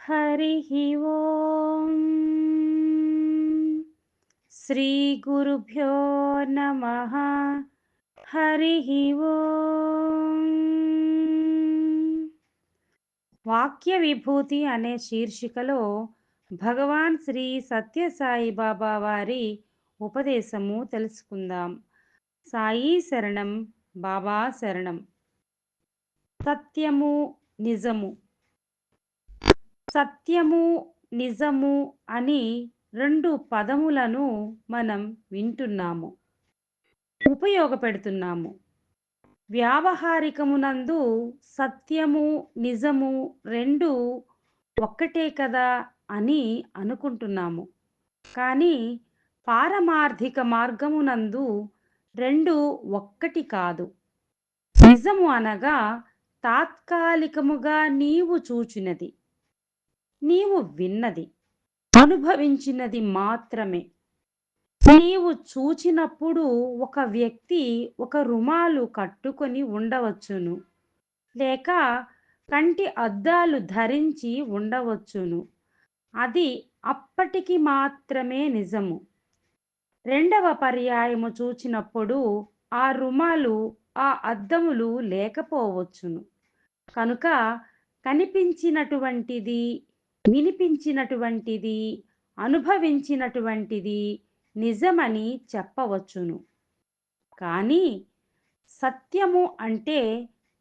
हरिः ఓం శ్రీగురుభ్యో నమః. హరిः ఓం. వాక్య విభూతి అనే శీర్షికలో భగవాన్ శ్రీ సత్యసాయి బాబా వారి ఉపదేశము తెలుసుకుందాం. సాయి శరణం, బాబా శరణం. సత్యము, నిజము. సత్యము, నిజము అని రెండు పదములను మనం వింటున్నాము, ఉపయోగపెడుతున్నాము. వ్యావహారికమునందు సత్యము, నిజము రెండు ఒక్కటే కదా అని అనుకుంటున్నాము. కానీ పారమార్థిక మార్గమునందు రెండు ఒక్కటి కాదు. నిజము అనగా తాత్కాలికముగా నీవు చూచినది, నీవు విన్నది, అనుభవించినది మాత్రమే. నీవు చూచినప్పుడు ఒక వ్యక్తి ఒక రుమాలు కట్టుకొని ఉండవచ్చును, లేక కంటి అద్దాలు ధరించి ఉండవచ్చును. అది అప్పటికి మాత్రమే నిజము. రెండవ పర్యాయము చూచినప్పుడు ఆ రుమాలు, ఆ అద్దములు లేకపోవచ్చును. కనుక కనిపించినటువంటిది, వినిపించినటువంటిది, అనుభవించినటువంటిది నిజమని చెప్పవచ్చును. కానీ సత్యము అంటే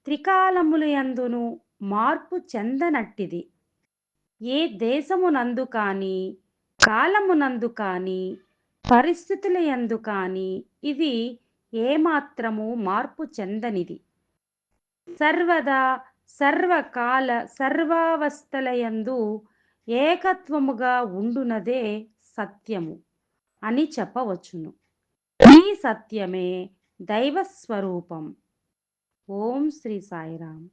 త్రికాలములయందును మార్పు చెందనట్టిది. ఏ దేశమునందు కానీ, కాలమునందు కానీ, పరిస్థితులయందు కానీ ఇది ఏమాత్రము మార్పు చెందనిది. సర్వదా, సర్వకాల, సర్వావస్థలయందు ఏకత్వముగా ఉండునదే సత్యము అని చెప్పవచ్చును. ఈ సత్యమే దైవస్వరూపం. ఓం శ్రీ సాయిరామ్.